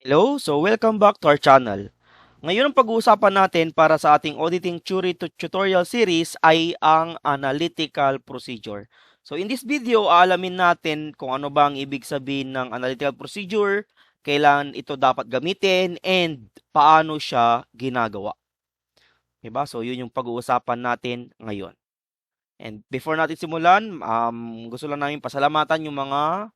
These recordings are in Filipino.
Hello, so welcome back to our channel. Ngayon ang pag-uusapan natin para sa ating auditing theory tutorial series ay ang analytical procedure. So in this video, aalamin natin kung ano ba ang ibig sabihin ng analytical procedure, kailan ito dapat gamitin, and paano siya ginagawa. Diba? So yun yung pag-uusapan natin ngayon. And before natin simulan, gusto lang namin pasalamatan yung mga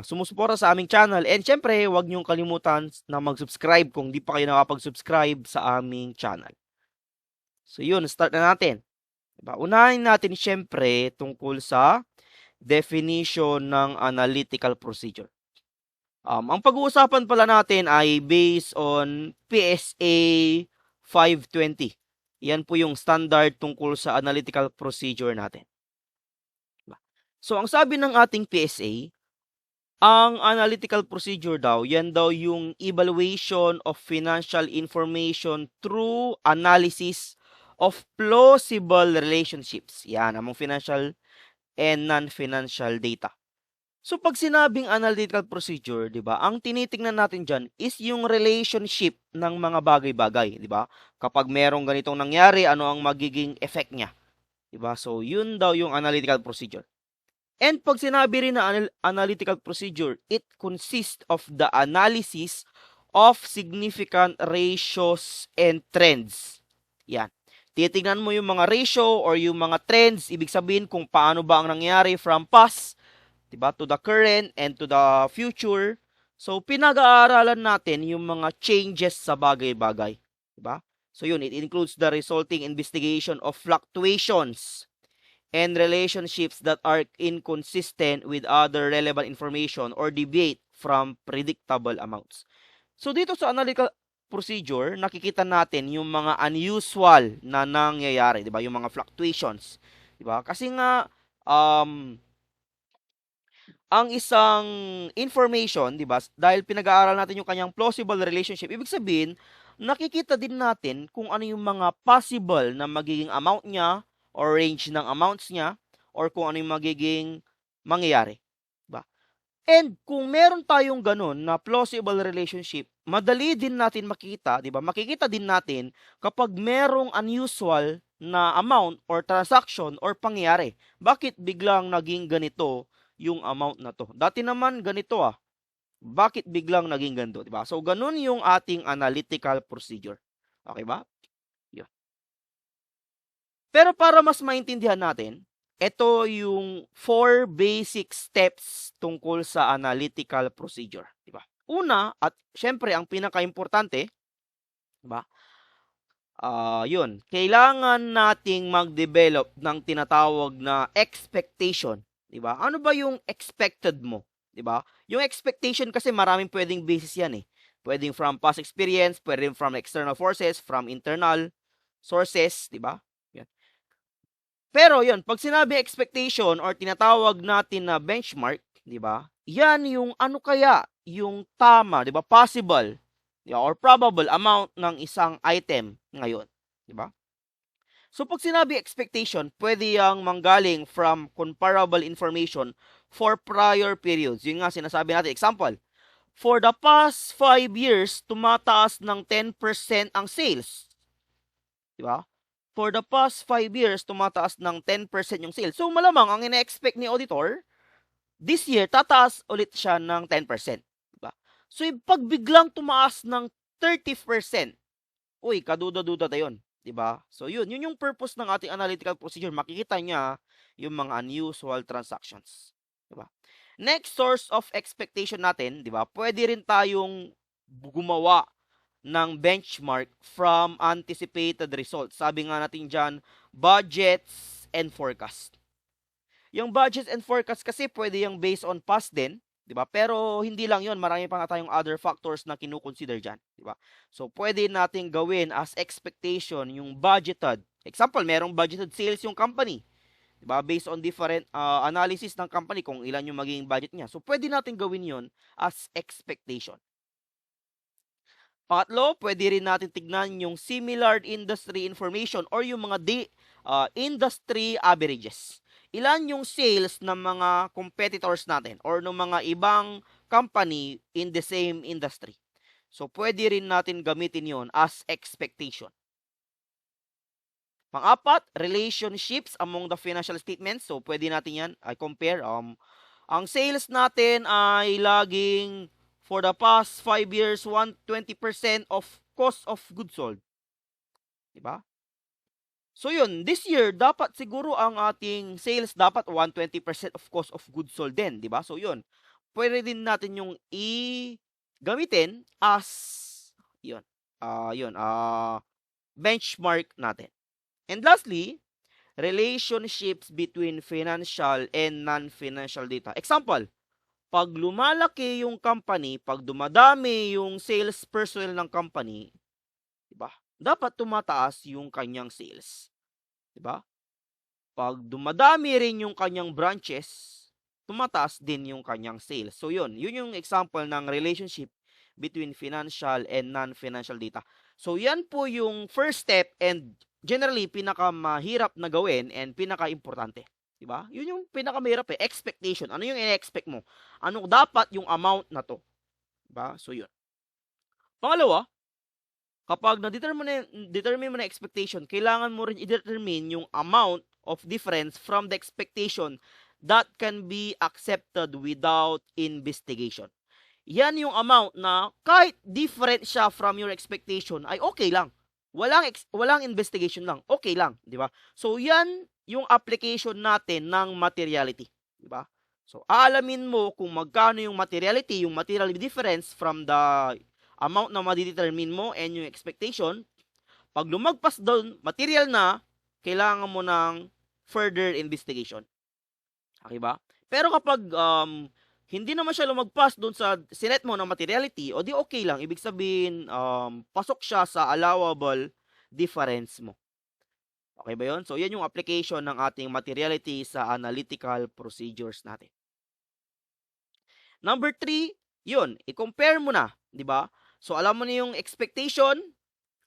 sumusuporta sa aming channel. And syempre, huwag niyong kalimutan na mag-subscribe kung di pa kayo nakapag-subscribe sa aming channel. So yun, start na natin. Diba? Unahin natin syempre tungkol sa definition ng analytical procedure. Ang pag-uusapan pala natin ay based on PSA 520. Yan po yung standard tungkol sa analytical procedure natin. Diba? So ang sabi ng ating PSA, ang analytical procedure daw, yan daw yung evaluation of financial information through analysis of plausible relationships. Yan, among financial and non-financial data. So pag sinabing analytical procedure, 'di ba? Ang tinitingnan natin diyan is yung relationship ng mga bagay-bagay, 'di ba? Kapag merong ganitong nangyari, ano ang magiging effect niya, 'di ba? So yun daw yung analytical procedure. And pag sinabi rin na analytical procedure, it consists of the analysis of significant ratios and trends. Yan. Titingnan mo yung mga ratio or yung mga trends, ibig sabihin kung paano ba ang nangyari from past, diba, to the current and to the future. So, pinag-aaralan natin yung mga changes sa bagay-bagay. Diba? So, yun, it includes the resulting investigation of fluctuations and relationships that are inconsistent with other relevant information or deviate from predictable amounts. So dito sa analytical procedure, nakikita natin yung mga unusual na nangyayari, 'di ba? Yung mga fluctuations, 'di ba? Kasi nga ang isang information, 'di ba? Dahil pinag-aaral natin yung kanyang plausible relationship, ibig sabihin, nakikita din natin kung ano yung mga possible na magiging amount niya or range ng amounts niya or kung ano yung magiging mangyayari, 'di ba? And kung meron tayong ganun na plausible relationship, madali din natin makita, 'di ba? Makikita din natin kapag merong unusual na amount or transaction or pangyayari. Bakit biglang naging ganito yung amount na to? Dati naman ganito Bakit biglang naging ganito, 'di ba? So ganun yung ating analytical procedure. Okay ba? Yun. Pero para mas maintindihan natin, ito yung 4 basic steps tungkol sa analytical procedure, 'di ba? Una, at syempre ang pinakaimportante, 'di ba? Yun, kailangan nating mag-develop ng tinatawag na expectation, 'di ba? Ano ba yung expected mo, 'di ba? Yung expectation kasi maraming pwedeng basis 'yan eh. Pwedeng from past experience, pwedeng from external forces, from internal sources, 'di ba? Yan. Pero yun, pag sinabi expectation or tinatawag natin na benchmark, 'di ba? Yan yung ano kaya yung tama, 'di ba? Possible, or probable amount ng isang item ngayon, 'di ba? So pag sinabi expectation, pwede yang manggaling from comparable information for prior periods. Yun nga sinasabi natin. Example, for the past 5 years, tumataas ng 10% ang sales. 'Di ba? For the past 5 years, tumataas ng 10% yung sales. So malamang ang ina-expect ni auditor, this year tataas ulit siya ng 10%, 'di ba? So pag biglang tumaas ng 30%, uy, kaduda-duda na 'yon, 'di ba? So yun yung purpose ng ating analytical procedure. Makikita niya yung mga unusual transactions, 'di ba? Next source of expectation natin, 'di ba? Pwede rin tayong gumawa ng benchmark from anticipated results. Sabi nga natin diyan, budgets and forecast. Yung budgets and forecast kasi pwede yung based on past din, 'di ba? Pero hindi lang 'yon, marami pa nga tayong other factors na kino-consider diyan, 'di ba? So pwede nating gawin as expectation yung budgeted. Example, merong budgeted sales yung company, 'di ba? Based on different analysis ng company kung ilan yung magiging budget niya. So pwede nating gawin 'yon as expectation. Pangatlo, pwede rin natin tignan yung similar industry information or yung mga industry averages. Ilan yung sales ng mga competitors natin or ng mga ibang company in the same industry. So, pwede rin natin gamitin yon as expectation. Pang-apat, relationships among the financial statements. So, pwede natin yan, I compare. Ang sales natin ay laging for the past 5 years, 120% of cost of goods sold. Diba? So yun, this year, dapat siguro ang ating sales dapat 120% of cost of goods sold din. Diba? So yun, pwede din natin yung gamitin as yun, benchmark natin. And lastly, relationships between financial and non-financial data. Example, pag lumalaki yung company, pag dumadami yung sales personnel ng company, diba? Dapat tumataas yung kanyang sales. Diba? Pag dumadami rin yung kanyang branches, tumataas din yung kanyang sales. So yun yung example ng relationship between financial and non-financial data. So yan po yung first step and generally pinakamahirap na gawin and pinaka-importante. Diba? Yun yung pinakamahirap expectation. Ano yung in-expect mo? Ano dapat yung amount na to? Diba? So yun. Pangalawa, kapag na-determine mo na expectation, kailangan mo rin i-determine yung amount of difference from the expectation that can be accepted without investigation. Yan yung amount na kahit different siya from your expectation ay okay lang. Walang investigation lang. Okay lang, di ba? So yan yung application natin ng materiality, di ba? So aalamin mo kung magkano yung materiality, yung material difference from the amount na ma-determine mo and yung expectation. Pag lumagpas doon, material na, kailangan mo ng further investigation. Okay ba? Pero kapag hindi naman siya lumagpas doon sa sinet mo na materiality, o di okay lang. Ibig sabihin, pasok siya sa allowable difference mo. Okay ba yun? So, yan yung application ng ating materiality sa analytical procedures natin. Number 3, yun, i-compare mo na, di ba? So, alam mo na yung expectation,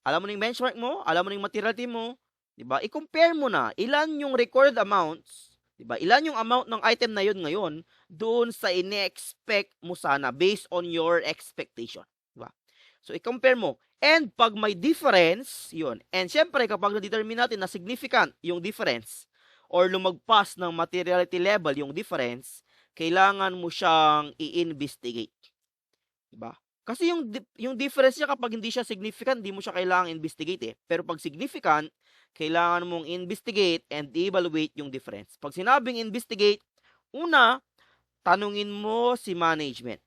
alam mo na yung benchmark mo, alam mo na yung materiality mo, di ba? I-compare mo na ilan yung recorded amounts, di ba? Ilan yung amount ng item na yun ngayon doon sa ine-expect mo sana based on your expectation, di ba? So, i-compare mo. And pag may difference, yun. And syempre, kapag na-determine natin na significant yung difference or lumagpas ng materiality level yung difference, kailangan mo siyang i-investigate. Diba? Kasi yung difference niya kapag hindi siya significant, hindi mo siya kailangang investigate eh. Pero pag significant, kailangan mong investigate and evaluate yung difference. Pag sinabing investigate, una, tanungin mo si management.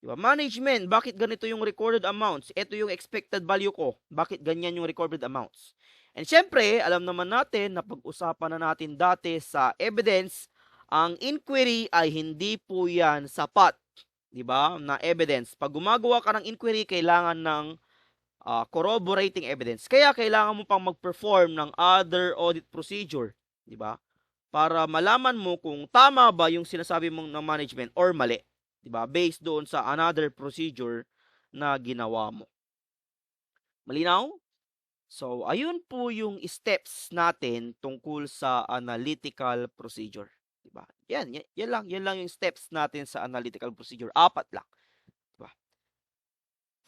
Diba? Management, bakit ganito yung recorded amounts? Ito yung expected value ko. Bakit ganyan yung recorded amounts? And syempre, alam naman natin na pag-usapan na natin dati sa evidence, ang inquiry ay hindi po yan sapat. Diba? Na evidence. Pag gumagawa ka ng inquiry, kailangan ng corroborating evidence. Kaya kailangan mo pang mag-perform ng other audit procedure. Diba? Para malaman mo kung tama ba yung sinasabi mong ng management or mali. Diba? Based doon sa another procedure na ginawa mo. Malinaw? So, ayun po yung steps natin tungkol sa analytical procedure. Diba? Yan lang yung steps natin sa analytical procedure. 4 lang. Diba?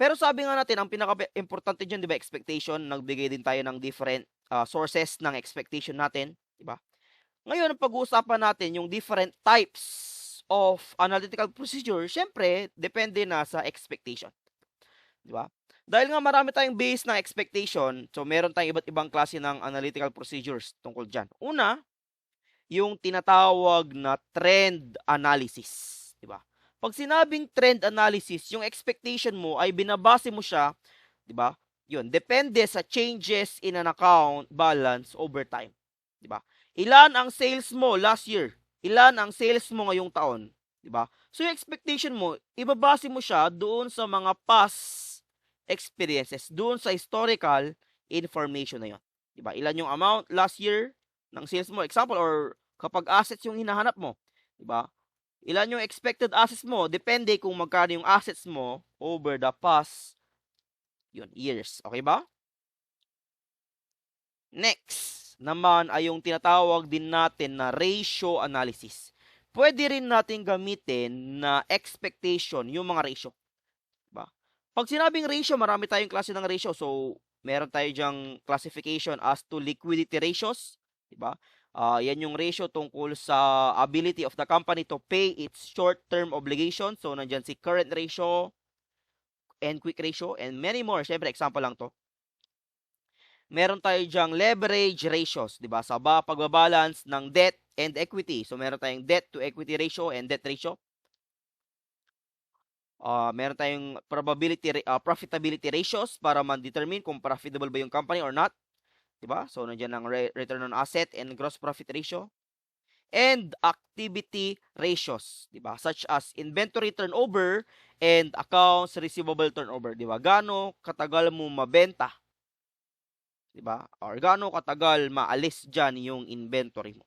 Pero sabi nga natin, ang pinaka-importante dyan, diba, expectation. Nagbigay din tayo ng different sources ng expectation natin. Diba? Ngayon, pag-uusapan natin yung different types of analytical procedure, syempre, depende na sa expectation. Di ba? Dahil nga marami tayong base ng expectation, so meron tayong iba't ibang klase ng analytical procedures tungkol dyan. Una, yung tinatawag na trend analysis. Di ba? Pag sinabing trend analysis, yung expectation mo ay binabase mo siya, di ba? Yun, depende sa changes in an account balance over time. Di ba? Ilan ang sales mo last year? Ilan ang sales mo ngayong taon, di ba? So yung expectation mo, ibabase mo siya doon sa mga past experiences, doon sa historical information na 'yon, di ba? Ilan yung amount last year ng sales mo, example, or kapag assets yung hinahanap mo, di ba? Ilan yung expected assets mo, depende kung magkano yung assets mo over the past years, okay ba? Next naman ay yung tinatawag din natin na ratio analysis. Pwede rin natin gamitin na expectation yung mga ratio. Diba? Pag sinabing ratio, marami tayong klase ng ratio. So, meron tayo diyang classification as to liquidity ratios, di ba? Yan yung ratio tungkol sa ability of the company to pay its short-term obligations. So, nandyan si current ratio and quick ratio and many more. Siyempre, example lang to. Meron tayo diyang leverage ratios, di ba? Sa pagbabalance ng debt and equity. So, meron tayong debt to equity ratio and debt ratio. Meron tayong profitability ratios para man-determine kung profitable ba yung company or not. Diba? So, nandiyan ang return on asset and gross profit ratio. And activity ratios, diba? Such as inventory turnover and accounts receivable turnover, diba? Gaano katagal mo mabenta, diba? Or gaano katagal maalis dyan yung inventory mo,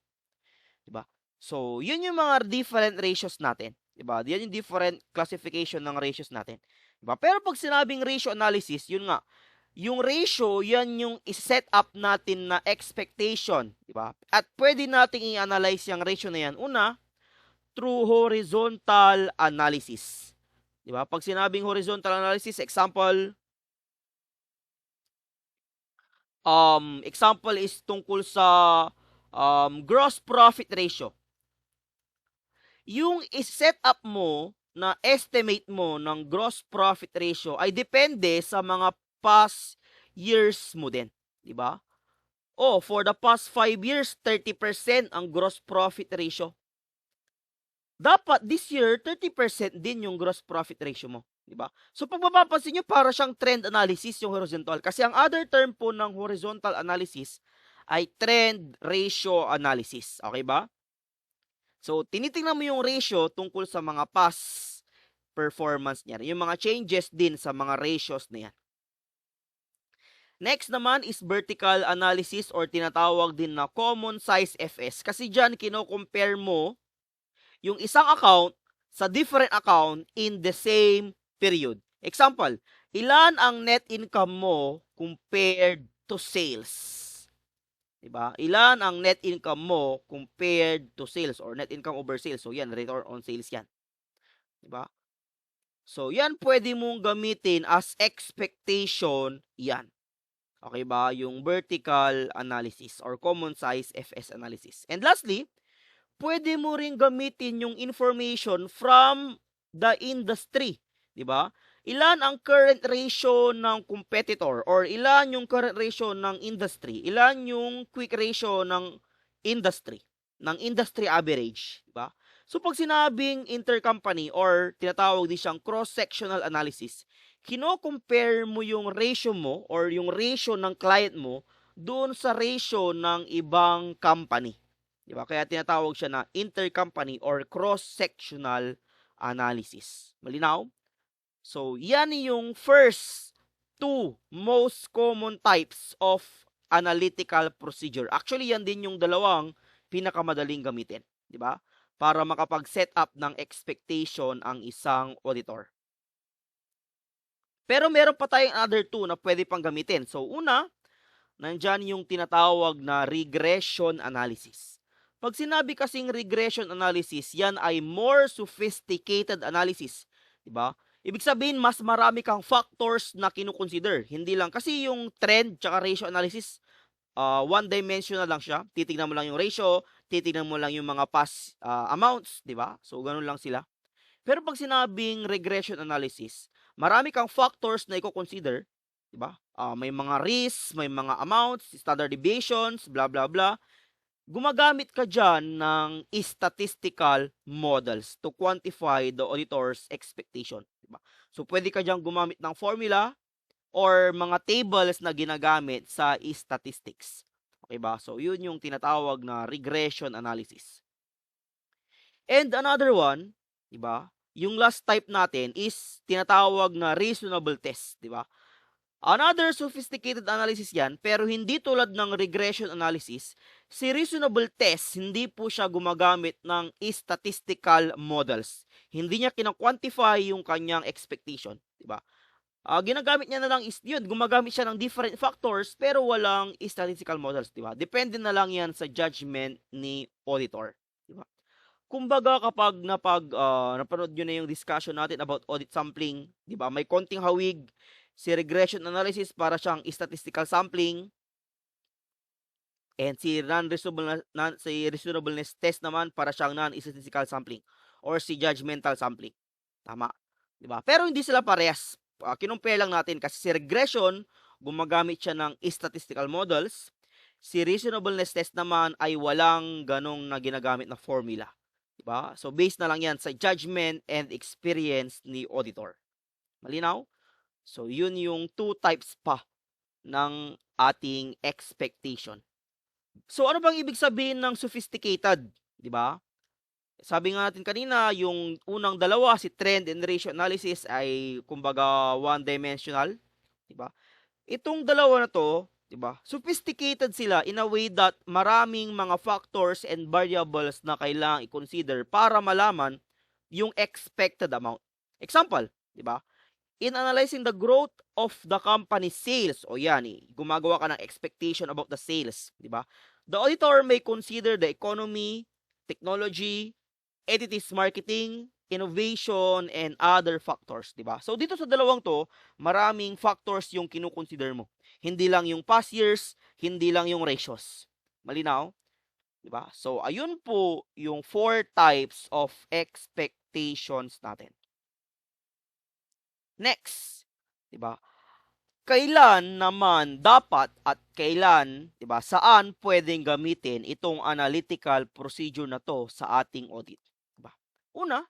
diba? So, yun yung mga different ratios natin. Diba? Yan yung different classification ng ratios natin. Diba? Pero pag sinabing ratio analysis, yun nga, yung ratio, yan yung i-set up natin na expectation. Diba? At pwede nating i-analyze yung ratio na yan. Una, through horizontal analysis. Diba? Pag sinabing horizontal analysis, example is tungkol sa gross profit ratio. Yung i-set up mo na estimate mo ng gross profit ratio ay depende sa mga past years mo din, di ba? For the past 5 years, 30% ang gross profit ratio. Dapat this year, 30% din yung gross profit ratio mo, di ba? So pag mapapansin nyo, para siyang trend analysis yung horizontal. Kasi ang other term po ng horizontal analysis ay trend ratio analysis. Okay ba? So, tinitingnan mo yung ratio tungkol sa mga past performance niya. Yung mga changes din sa mga ratios na yan. Next naman is vertical analysis or tinatawag din na common size FS. Kasi dyan, kino-compare mo yung isang account sa different account in the same period. Example, ilan ang net income mo compared to sales? Diba? Ilan ang net income mo compared to sales or net income over sales? So, yan, return on sales yan. Diba? So, yan pwede mong gamitin as expectation yan. Okay ba? Yung vertical analysis or common size FS analysis. And lastly, pwede mo rin gamitin yung information from the industry. Diba? Ilan ang current ratio ng competitor or ilan yung current ratio ng industry, ilan yung quick ratio ng industry average, diba? So pag sinabing intercompany or tinatawag din siyang cross-sectional analysis, kino-compare mo yung ratio mo or yung ratio ng client mo doon sa ratio ng ibang company. Diba? Kaya tinatawag siya na intercompany or cross-sectional analysis. Malinaw? So, yan yung first two most common types of analytical procedure. Actually, yan din yung dalawang pinakamadaling gamitin, di ba? Para makapag-set up ng expectation ang isang auditor. Pero meron pa tayong other two na pwede pang gamitin. So, una, nandyan yung tinatawag na regression analysis. Pag sinabi kasing regression analysis, yan ay more sophisticated analysis, di ba? Ibig sabihin, mas marami kang factors na kinukonsider. Hindi lang, kasi yung trend tsaka ratio analysis, one-dimensional lang siya. Titignan mo lang yung ratio, titignan mo lang yung mga past amounts, di ba? So, ganun lang sila. Pero pag sinabing regression analysis, marami kang factors na i-consider, di ba? May mga risks, may mga amounts, standard deviations, blah, blah, blah. Gumagamit ka dyan ng statistical models to quantify the auditor's expectation. Diba? So, pwede ka dyan gumamit ng formula or mga tables na ginagamit sa statistics. Okay ba? So, yun yung tinatawag na regression analysis. And another one, diba? Yung last type natin is tinatawag na reasonable test. Diba? Another sophisticated analysis yan, pero hindi tulad ng regression analysis, si reasonable test, hindi po siya gumagamit ng statistical models. Hindi niya kina-quantify yung kanyang expectation, di ba? Ginagamit niya na lang is yun, gumagamit siya ng different factors pero walang statistical models, di ba? Depende na lang yan sa judgment ni auditor, di ba? Kumbaga kapag napanood niyo na yung discussion natin about audit sampling, 'di ba? May konting hawig si regression analysis para siyang statistical sampling, and si reasonableness test naman para siyang non-statistical sampling or si judgmental sampling. Tama, 'di ba? Pero hindi sila parehas. Kinumpare lang natin kasi si regression gumagamit siya ng statistical models. Si reasonableness test naman ay walang ganong na ginagamit na formula. Diba? So, based na lang yan sa judgment and experience ni auditor. Malinaw? So, yun yung two types pa ng ating expectation. So, ano bang ibig sabihin ng sophisticated? Diba? Sabi nga natin kanina, yung unang dalawa, si trend and ratio analysis ay kumbaga one-dimensional. Diba? Itong dalawa na to, 'di ba? Sophisticated sila in a way that maraming mga factors and variables na kailangang i-consider para malaman yung expected amount. Example, 'di ba? In analyzing the growth of the company's sales, o yan, gumagawa ka ng expectation about the sales, 'di ba? The auditor may consider the economy, technology, entities marketing, innovation, and other factors, di ba? So, dito sa dalawang to, maraming factors yung kinukonsider mo. Hindi lang yung past years, hindi lang yung ratios. Malinaw? Di ba? So, ayun po yung 4 types of expectations natin. Next, di ba? Kailan naman dapat at kailan, di ba, saan pwedeng gamitin itong analytical procedure na to sa ating audit? Diba? Una,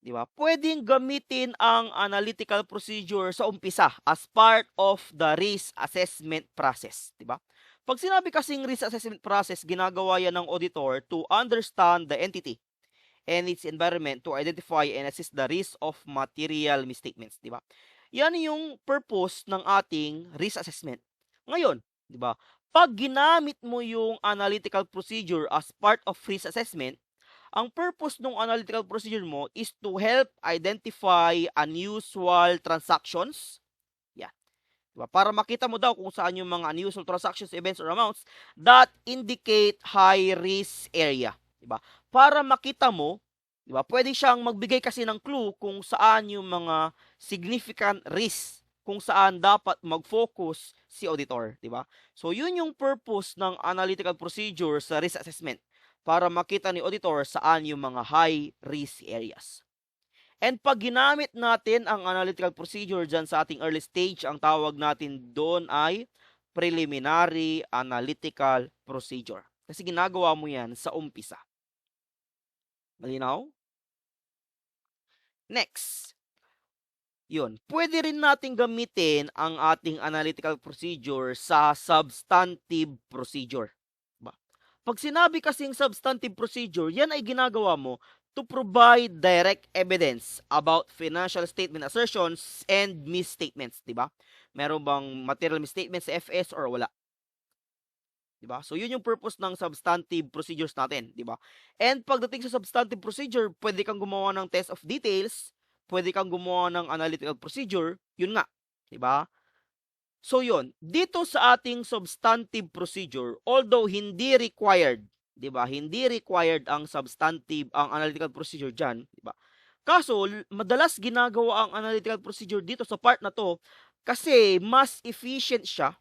di ba? Pwedeng gamitin ang analytical procedure sa umpisa as part of the risk assessment process, di ba? Pag sinabi kasing risk assessment process, ginagawa yan ng auditor to understand the entity and its environment to identify and assess the risk of material misstatements, di ba? Yan yung purpose ng ating risk assessment. Ngayon, di ba? Pag ginamit mo yung analytical procedure as part of risk assessment, ang purpose ng analytical procedure mo is to help identify unusual transactions. Yeah. Diba? Para makita mo daw kung saan yung mga unusual transactions, events, or amounts that indicate high risk area. Diba? Para makita mo, diba? Pwede siyang magbigay kasi ng clue kung saan yung mga significant risk, kung saan dapat mag-focus si auditor. Diba? So, yun yung purpose ng analytical procedure sa risk assessment, para makita ni auditor saan yung mga high risk areas. And pag ginamit natin ang analytical procedure dyan sa ating early stage, ang tawag natin doon ay preliminary analytical procedure. Kasi ginagawa mo yan sa umpisa. Malinaw? Next. Yun. Pwede rin natin gamitin ang ating analytical procedure sa substantive procedure. Pag sinabi kasing substantive procedure, yan ay ginagawa mo to provide direct evidence about financial statement assertions and misstatements, di ba? Meron bang material misstatements sa FS or wala? Di ba? So, yun yung purpose ng substantive procedures natin, di ba? And pagdating sa substantive procedure, pwede kang gumawa ng test of details, pwede kang gumawa ng analytical procedure, yun nga, di ba? So yun, dito sa ating substantive procedure, although hindi required, 'di ba? Hindi required ang substantive, ang analytical procedure diyan, 'di ba? Kaso madalas ginagawa ang analytical procedure dito sa part na 'to kasi mas efficient siya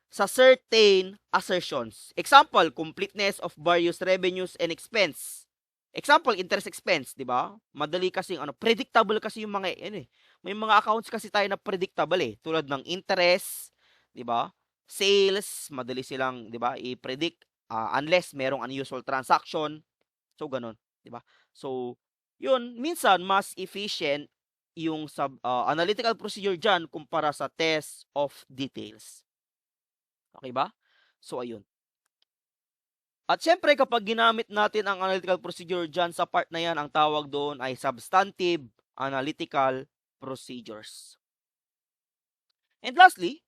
sa certain assertions. Example, completeness of various revenues and expense. Example, interest expense, 'di ba? Madali kasing predictable kasi yung mga may mga accounts kasi tayo na predictable tulad ng interest, 'di ba? Sales, madali silang, 'di ba, i-predict unless merong unusual transaction. So ganun, 'di ba? So, yun, minsan mas efficient yung analytical procedure diyan kumpara sa test of details. Okay ba? So ayun. At syempre, kapag ginamit natin ang analytical procedure dyan sa part na yan, ang tawag doon ay substantive analytical procedures. And lastly,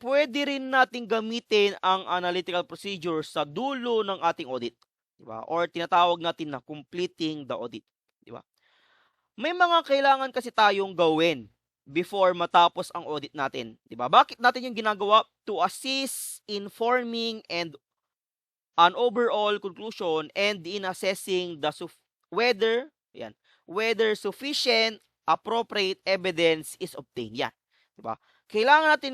pwede rin natin gamitin ang analytical procedure sa dulo ng ating audit. Diba? Or tinatawag natin na completing the audit. Diba? May mga kailangan kasi tayong gawin before matapos ang audit natin. Diba? Bakit natin yung ginagawa? To assist in forming and an overall conclusion and in assessing the whether sufficient appropriate evidence is obtained. Yan, 'di ba? Kailangan natin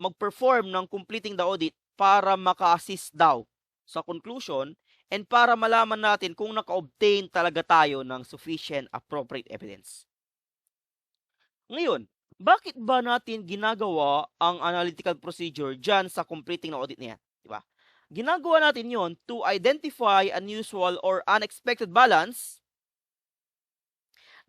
mag-perform ng completing the audit para maka-assist daw sa conclusion and para malaman natin kung naka-obtain talaga tayo ng sufficient appropriate evidence. Ngayon, bakit ba natin ginagawa ang analytical procedure dyan sa completing na audit na yan? Diba? Ginagawa natin yon to identify unusual or unexpected balance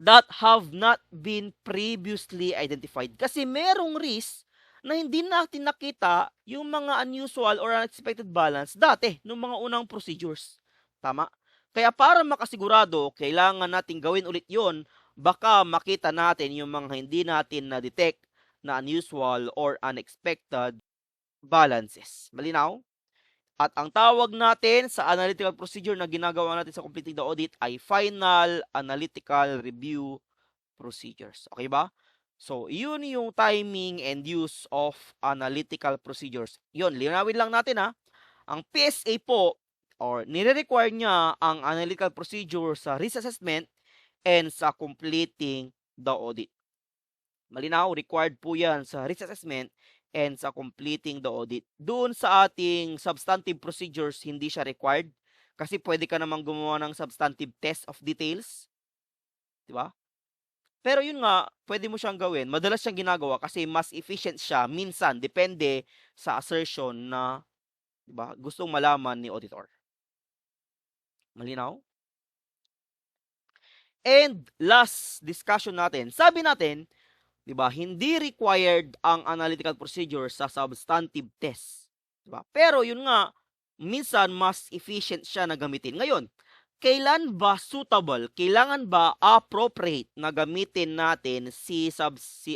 that have not been previously identified. Kasi merong risk na hindi natin nakita yung mga unusual or unexpected balance dati nung mga unang procedures. Tama? Kaya para makasigurado, kailangan natin gawin ulit yon. Baka makita natin yung mga hindi natin na-detect na unusual or unexpected balances. Malinaw? At ang tawag natin sa analytical procedure na ginagawa natin sa completing the audit ay final analytical review procedures. Okay ba? So, yun yung timing and use of analytical procedures. Yun, linawin lang natin ha. Ang PSA po, or nire-require niya ang analytical procedure sa risk assessment and sa completing the audit. Malinaw, required po yan sa risk assessment and sa completing the audit. Doon sa ating substantive procedures, hindi siya required kasi pwede ka namang gumawa ng substantive test of details. Diba? Pero yun nga, pwede mo siyang gawin. Madalas siyang ginagawa kasi mas efficient siya minsan, depende sa assertion na diba, gustong malaman ni auditor. Malinaw? And last discussion natin, sabi natin, diba, hindi required ang analytical procedure sa substantive test. Diba? Pero yun nga, minsan mas efficient siya na gamitin. Ngayon, kailan ba suitable, kailangan ba appropriate na gamitin natin si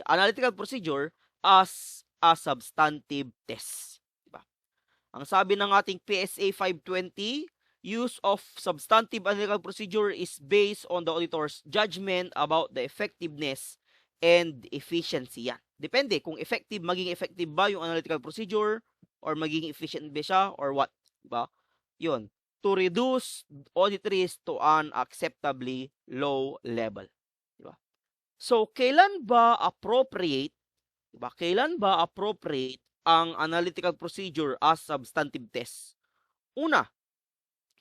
analytical procedure as a substantive test? Diba? Ang sabi ng ating PSA 520, use of substantive analytical procedure is based on the auditor's judgment about the effectiveness and efficiency yan. Depende kung maging effective ba yung analytical procedure or magiging efficient ba siya or what. Diba? Yun. To reduce audit risk to an acceptably low level. Diba? So, kailan ba appropriate, diba? Kailan ba appropriate ang analytical procedure as substantive test? Una,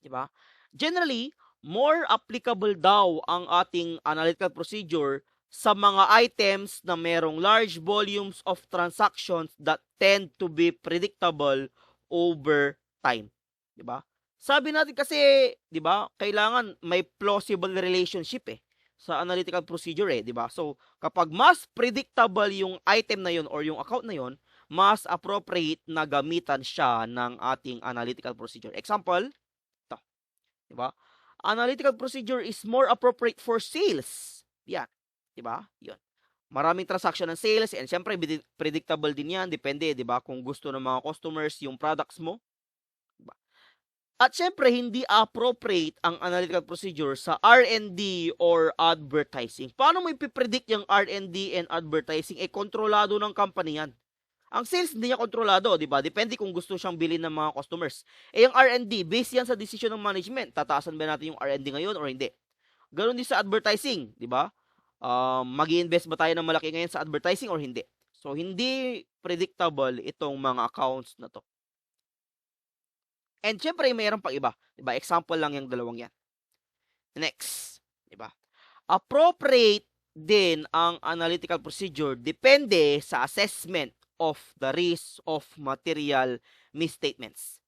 diba? Generally, more applicable daw ang ating analytical procedure sa mga items na merong large volumes of transactions that tend to be predictable over time. Diba? Sabi natin kasi, diba, kailangan may plausible relationship sa analytical procedure diba? So, kapag mas predictable yung item na yun or yung account na yun, mas appropriate na gamitan siya ng ating analytical procedure. Example, ito. Diba? Analytical procedure is more appropriate for sales. Yan. Diba? Yun. Maraming transaction ng sales and syempre predictable din yan. Depende, diba? Kung gusto ng mga customers yung products mo. Diba? At syempre, hindi appropriate ang analytical procedure sa R&D or advertising. Paano mo ipipredict yung R&D and advertising? Kontrolado ng company yan. Ang sales, hindi niya kontrolado, diba? Depende kung gusto siyang bilhin ng mga customers. Yung R&D, based yan sa decision ng management. Tataasan ba natin yung R&D ngayon or hindi? Ganon din sa advertising, diba? Mag-i-invest ba tayo ng malaki ngayon sa advertising or hindi? So, hindi predictable itong mga accounts na to. And syempre, mayroon pang iba. Diba? Example lang yung dalawang yan. Next. Diba? Appropriate din ang analytical procedure depende sa assessment of the risk of material misstatements.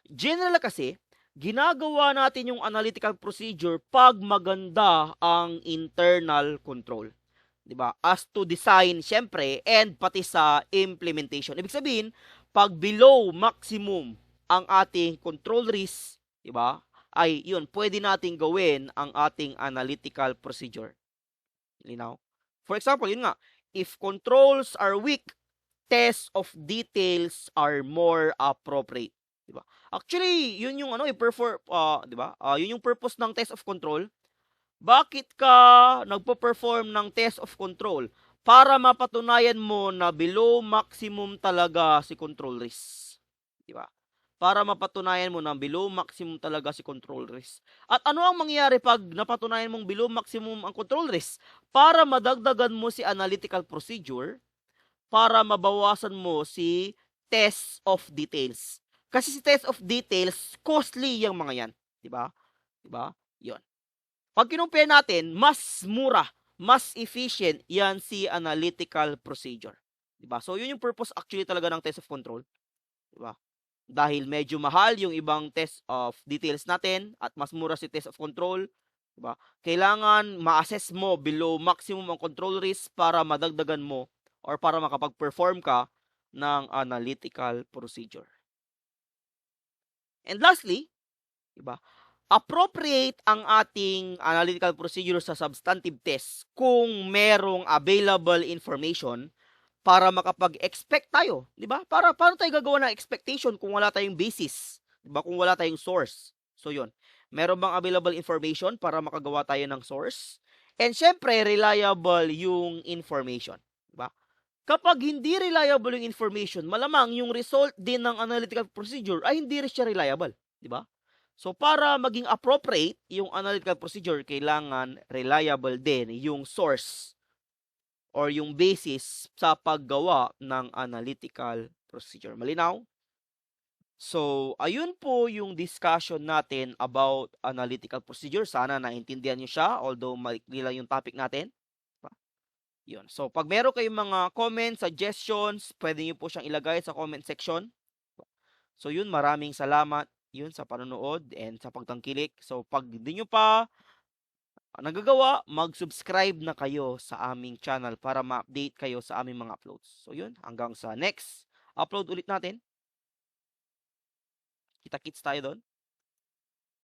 General kasi, ginagawa natin yung analytical procedure pag maganda ang internal control. Diba? As to design, syempre, and pati sa implementation. Ibig sabihin, pag below maximum ang ating control risk, diba? Ay, yun, pwede nating gawin ang ating analytical procedure. Linaw? For example, yun nga, if controls are weak, tests of details are more appropriate. Diba? Actually, yun yung diba? Yun yung purpose ng test of control. Bakit ka nagpo-perform ng test of control? Para mapatunayan mo na below maximum talaga si control risk. Diba? para mapatunayan mo na below maximum talaga si control risk. At ano ang mangyayari pag napatunayan mong below maximum ang control risk? Para madagdagan mo si analytical procedure, para mabawasan mo si test of details. Kasi si test of details, costly yung mga yan. Diba? Diba? Yun. Pag kinumpare natin, mas mura, mas efficient yan si analytical procedure. Diba? So, yun yung purpose actually talaga ng test of control. Diba? Dahil medyo mahal yung ibang test of details natin at mas mura si test of control, diba? Kailangan ma-assess mo below maximum ang control risk para madagdagan mo or para makapag-perform ka ng analytical procedure. And lastly, diba? Appropriate ang ating analytical procedure sa substantive test kung merong available information para makapag-expect tayo, 'di ba? Paano tayo gagawa ng expectation kung wala tayong basis, 'di ba? Kung wala tayong source. So 'yun. Meron bang available information para makagawa tayo ng source? And syempre, reliable yung information, 'di ba? Kapag hindi reliable yung information, malamang yung result din ng analytical procedure ay hindi rin siya reliable, 'di ba? So para maging appropriate yung analytical procedure, kailangan reliable din yung source or yung basis sa paggawa ng analytical procedure. Malinaw? So, ayun po yung discussion natin about analytical procedure. Sana naintindihan nyo siya, although maikli lang yung topic natin. Yun. So, pag meron kayong mga comments, suggestions, pwede nyo po siyang ilagay sa comment section. So, yun, maraming salamat yun sa panonood and sa pagtangkilik. So, pag di nyo pa nagagawa, mag-subscribe na kayo sa aming channel para ma-update kayo sa aming mga uploads. So, yun, hanggang sa next upload ulit natin. Kita-kits tayo doon.